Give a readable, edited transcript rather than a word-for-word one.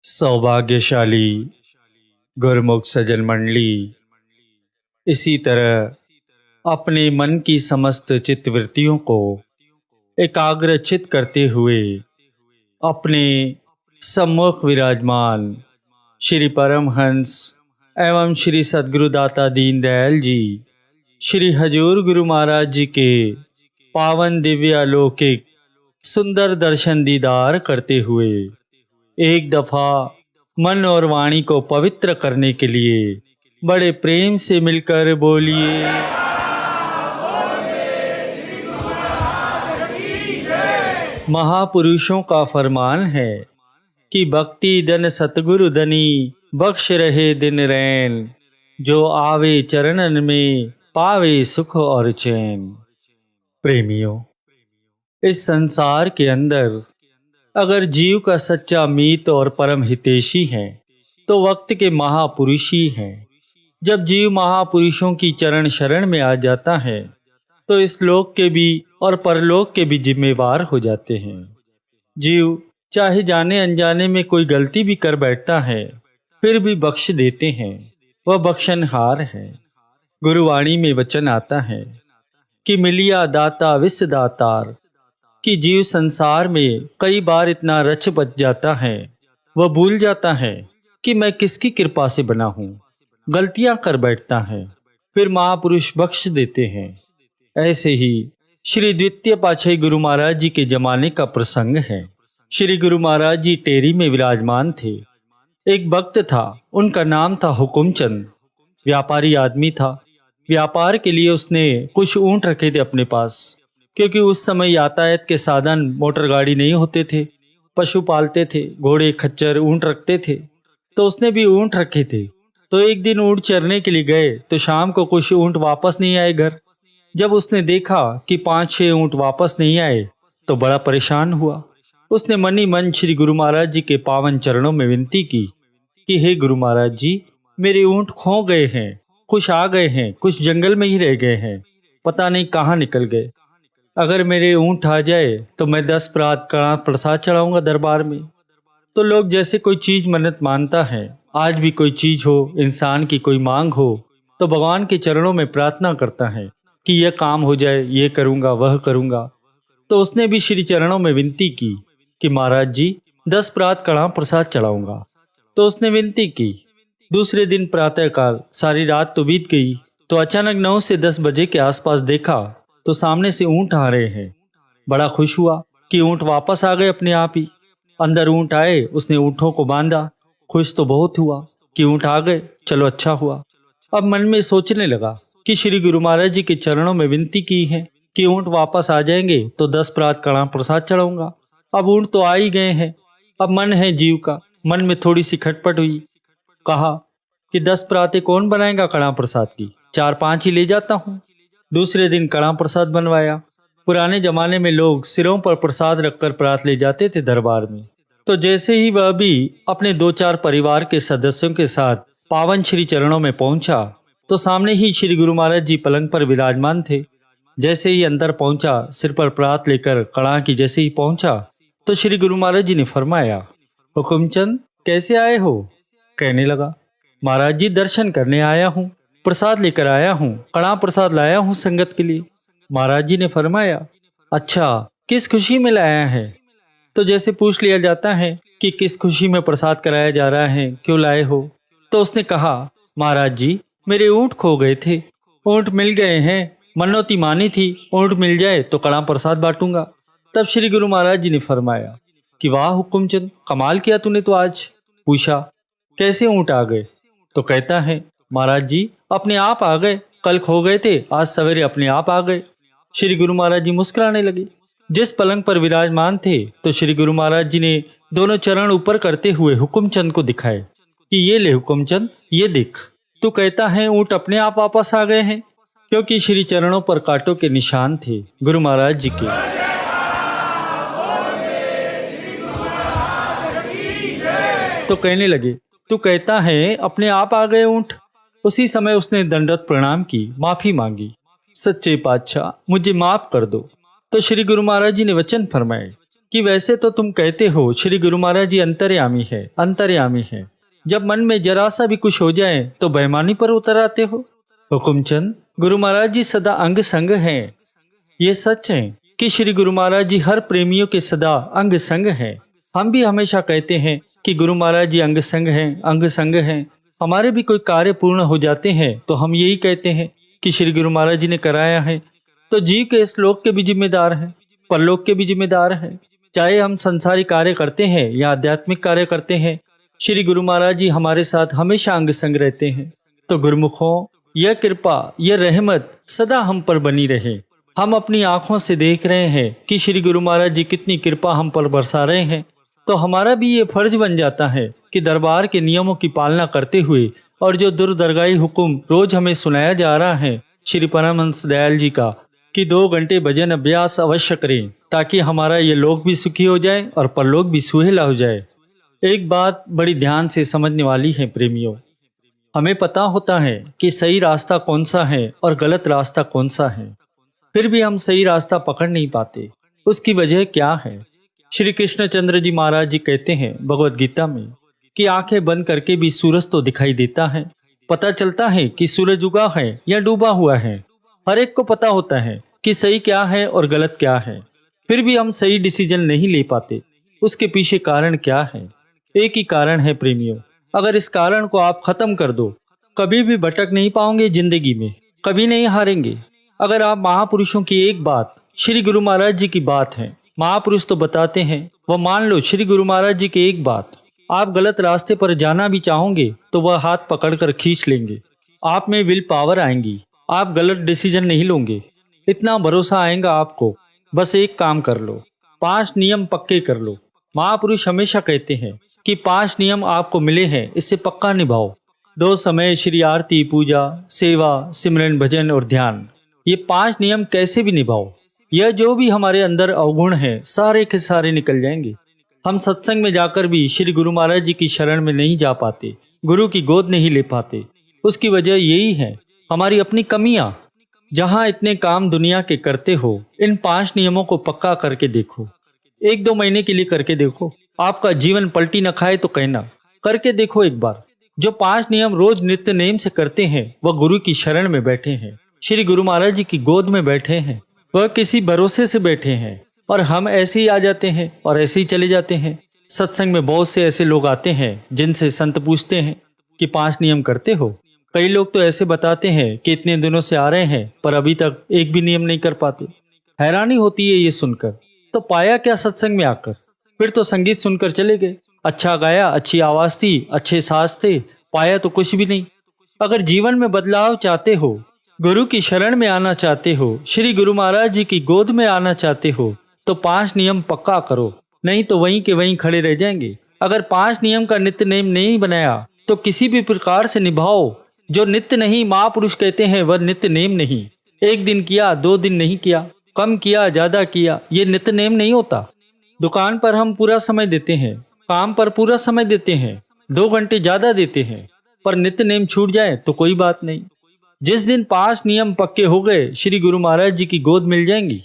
सौभाग्यशाली गुरमुख सज्जन मंडली इसी तरह अपने मन की समस्त चित्तवृत्तियों को एकाग्रचित करते हुए अपने सम्मुख विराजमान श्री परमहंस एवं श्री सद्गुरुदाता दीनदयाल जी श्री हजूर गुरु महाराज जी के पावन दिव्य अलौकिक सुंदर दर्शन दीदार करते हुए एक दफा मन और वाणी को पवित्र करने के लिए बड़े प्रेम से मिलकर बोलिए। महापुरुषों का फरमान है कि भक्ति धन सतगुरु धनी बख्श रहे दिन रैन, जो आवे चरणन में पावे सुख और चैन। प्रेमियों, इस संसार के अंदर अगर जीव का सच्चा मीत और परम हितैषी है तो वक्त के महापुरुष ही हैं। जब जीव महापुरुषों की चरण शरण में आ जाता है तो इस लोक के भी और परलोक के भी जिम्मेवार हो जाते हैं। जीव चाहे जाने अनजाने में कोई गलती भी कर बैठता है फिर भी बख्श देते हैं, वह बख्शनहार है। गुरुवाणी में वचन आता है कि मिलिया दाता विश्व दातार, कि जीव संसार में कई बार इतना रच बच जाता है वह भूल जाता है कि मैं किसकी कृपा से बना हूँ, गलतियां कर बैठता है, फिर महापुरुष बख्श देते हैं। ऐसे ही श्री द्वितीय पातशाही गुरु महाराज जी के जमाने का प्रसंग है। श्री गुरु महाराज जी टेरी में विराजमान थे। एक भक्त था, उनका नाम था हुकुमचंद। व्यापारी आदमी था। व्यापार के लिए उसने कुछ ऊंट रखे थे अपने पास, क्योंकि उस समय यातायात के साधन मोटर गाड़ी नहीं होते थे। पशु पालते थे, घोड़े खच्चर ऊंट रखते थे, तो उसने भी ऊंट रखे थे। तो एक दिन ऊंट चरने के लिए गए तो शाम को कुछ ऊंट वापस नहीं आए घर। जब उसने देखा कि 5-6 ऊंट वापस नहीं आए तो बड़ा परेशान हुआ। उसने मन ही मन श्री गुरु महाराज जी के पावन चरणों में विनती की कि हे गुरु महाराज जी, मेरे ऊंट खो गए हैं, कुछ आ गए हैं, कुछ जंगल में ही रह गए हैं, पता नहीं कहाँ निकल गए। अगर मेरे ऊंट आ जाए तो मैं 10 प्रात कड़ा प्रसाद चढ़ाऊंगा दरबार में। तो लोग जैसे कोई चीज़ मन्नत मानता है, आज भी कोई चीज़ हो, इंसान की कोई मांग हो तो भगवान के चरणों में प्रार्थना करता है कि यह काम हो जाए, ये करूँगा, वह करूँगा। तो उसने भी श्री चरणों में विनती की कि महाराज जी 10 प्रात कड़ा प्रसाद चढ़ाऊँगा। तो उसने विनती की। दूसरे दिन प्रातःकाल सारी रात तो बीत गई, तो अचानक 9 से 10 बजे के आसपास देखा तो सामने से ऊंट आ रहे हैं। बड़ा खुश हुआ कि ऊंट वापस आ गए अपने आप ही। अंदर ऊंट आए, उसने ऊँटों को बांधा। खुश तो बहुत हुआ कि ऊंट आ गए, चलो अच्छा हुआ। अब मन में सोचने लगा कि श्री गुरु महाराज जी के चरणों में विनती की है कि ऊंट वापस आ जाएंगे तो 10 प्रात कड़ा प्रसाद चढ़ाऊंगा। अब ऊंट तो आ ही गए हैं। अब मन है जीव का, मन में थोड़ी सी खटपट हुई। कहा कि 10 प्रातें कौन बनाएगा कड़ा प्रसाद की, 4-5 ही ले जाता हूँ। दूसरे दिन कड़ा प्रसाद बनवाया। पुराने जमाने में लोग सिरों पर प्रसाद रखकर प्रात ले जाते थे दरबार में। तो जैसे ही वह भी अपने 2-4 परिवार के सदस्यों के साथ पावन श्री चरणों में पहुंचा तो सामने ही श्री गुरु महाराज जी पलंग पर विराजमान थे। जैसे ही अंदर पहुंचा, सिर पर प्रात लेकर कड़ा की जैसे ही पहुंचा तो श्री गुरु महाराज जी ने फरमाया, हुकुमचंद कैसे आए हो? कहने लगा, महाराज जी दर्शन करने आया हूँ, प्रसाद लेकर आया हूँ, कड़ा प्रसाद लाया हूँ संगत के लिए। महाराज जी ने फरमाया, अच्छा किस खुशी में लाया है? तो जैसे पूछ लिया जाता है कि किस खुशी में प्रसाद कराया जा रहा है, क्यों लाए हो? तो उसने कहा, महाराज जी मेरे ऊँट खो गए थे, ऊँट मिल गए हैं, मनौती मानी थी ऊँट मिल जाए तो कड़ा प्रसाद बांटूंगा। तब श्री गुरु महाराज जी ने फरमाया कि वाह हुकुमचंद, कमाल किया तूने तो आज। पूछा कैसे ऊँट आ गए? तो कहता है, महाराज जी अपने आप आ गए, कल खो गए थे, आज सवेरे अपने आप आ गए। श्री गुरु महाराज जी मुस्कुराने लगे। जिस पलंग पर विराजमान थे तो श्री गुरु महाराज जी ने दोनों चरण ऊपर करते हुए हुकुमचंद को दिखाए कि ये ले हुकुमचंद, ये देख, तू कहता है ऊँट अपने आप वापस आ गए हैं, क्योंकि श्री चरणों पर कांटों के निशान थे गुरु महाराज जी के। तो कहने लगे, तू कहता है अपने आप आ गए ऊँट। उसी समय उसने दंडवत प्रणाम की, माफी मांगी, सच्चे पातशाह मुझे माफ कर दो। तो श्री गुरु महाराज जी ने वचन फरमाए कि वैसे तो तुम कहते हो श्री गुरु महाराज जी अंतर्यामी है, अंतर्यामी है। जब मन में जरा सा भी कुछ हो जाए तो बेईमानी पर उतर आते हो। हुकुमचंद, गुरु महाराज जी सदा अंग संग हैं। ये सच है कि श्री गुरु महाराज जी हर प्रेमियों के सदा अंग संग हैं। हम भी हमेशा कहते हैं कि गुरु महाराज जी अंग संग हैं, अंग संग हैं। हमारे भी कोई कार्य पूर्ण हो जाते हैं तो हम यही कहते हैं कि श्री गुरु महाराज जी ने कराया है। तो जीव के इस लोक के भी जिम्मेदार हैं, परलोक के भी जिम्मेदार हैं। चाहे हम संसारी कार्य करते हैं या आध्यात्मिक कार्य करते हैं, श्री गुरु महाराज जी हमारे साथ हमेशा अंग संग रहते हैं। तो गुरुमुखों, यह कृपा, यह रहमत सदा हम पर बनी रहे। हम अपनी आंखों से देख रहे हैं कि श्री गुरु महाराज जी कितनी कृपा हम पर बरसा रहे हैं। तो हमारा भी ये फर्ज बन जाता है कि दरबार के नियमों की पालना करते हुए और जो दुर्दरगाही हुक्म रोज हमें सुनाया जा रहा है श्री परमहंस दयाल जी का, कि 2 घंटे भजन अभ्यास अवश्य करें ताकि हमारा ये लोक भी सुखी हो जाए और परलोक भी सुहेला हो जाए। एक बात बड़ी ध्यान से समझने वाली है प्रेमियों, हमें पता होता है कि सही रास्ता कौन सा है और गलत रास्ता कौन सा है, फिर भी हम सही रास्ता पकड़ नहीं पाते। उसकी वजह क्या है? श्री कृष्णचंद्र जी महाराज जी कहते हैं भगवत गीता में कि आंखें बंद करके भी सूरज तो दिखाई देता है। पता चलता है कि सूरज उगा है या डूबा हुआ है। हर एक को पता होता है कि सही क्या है और गलत क्या है, फिर भी हम सही डिसीजन नहीं ले पाते। उसके पीछे कारण क्या है? एक ही कारण है प्रेमियों। अगर इस कारण को आप खत्म कर दो, कभी भी भटक नहीं पाओगे जिंदगी में, कभी नहीं हारेंगे। अगर आप महापुरुषों की एक बात, श्री गुरु महाराज जी की बात है, महापुरुष तो बताते हैं, वह मान लो श्री गुरु महाराज जी की एक बात, आप गलत रास्ते पर जाना भी चाहोगे तो वह हाथ पकड़कर खींच लेंगे। आप में विल पावर आएंगी, आप गलत डिसीजन नहीं लोगे। इतना भरोसा आएगा आपको। बस एक काम कर लो, 5 नियम पक्के कर लो। महापुरुष हमेशा कहते हैं कि 5 नियम आपको मिले हैं, इससे पक्का निभाओ। 2 समय श्री आरती, पूजा, सेवा, सिमरन, भजन और ध्यान, ये 5 नियम कैसे भी निभाओ। यह जो भी हमारे अंदर अवगुण हैं सारे के सारे निकल जाएंगे। हम सत्संग में जाकर भी श्री गुरु महाराज जी की शरण में नहीं जा पाते, गुरु की गोद नहीं ले पाते। उसकी वजह यही है हमारी अपनी कमियां। जहां इतने काम दुनिया के करते हो, इन 5 नियमों को पक्का करके देखो। 1-2 महीने के लिए करके देखो, आपका जीवन पलटी न खाए तो कहना, करके देखो एक बार। जो 5 नियम रोज नित्य नेम से करते हैं वह गुरु की शरण में बैठे हैं, श्री गुरु महाराज जी की गोद में बैठे हैं, वह किसी भरोसे से बैठे हैं। और हम ऐसे ही आ जाते हैं और ऐसे ही चले जाते हैं। सत्संग में बहुत से ऐसे लोग आते हैं जिनसे संत पूछते हैं कि 5 नियम करते हो? कई लोग तो ऐसे बताते हैं कि इतने दिनों से आ रहे हैं पर अभी तक एक भी नियम नहीं कर पाते। हैरानी होती है ये सुनकर। तो पाया क्या सत्संग में आकर? फिर तो संगीत सुनकर चले गए, अच्छा गाया, अच्छी आवाज थी, अच्छे साज थे, पाया तो कुछ भी नहीं। अगर जीवन में बदलाव चाहते हो, गुरु की शरण में आना चाहते हो, श्री गुरु महाराज जी की गोद में आना चाहते हो, तो 5 नियम पक्का करो, नहीं तो वहीं के वहीं खड़े रह जाएंगे। अगर 5 नियम का नित्य नेम नहीं बनाया तो किसी भी प्रकार से निभाओ। जो नित्य नहीं, महापुरुष कहते हैं, वह नित्य नेम नहीं। 1 दिन किया, 2 दिन नहीं किया, कम किया, ज्यादा किया, ये नित्य नेम नहीं होता। दुकान पर हम पूरा समय देते हैं, काम पर पूरा समय देते हैं, 2 घंटे ज्यादा देते हैं, पर नित्य नेम छूट जाए तो कोई बात नहीं। जिस दिन 5 नियम पक्के हो गए, श्री गुरु महाराज जी की गोद मिल जाएंगी।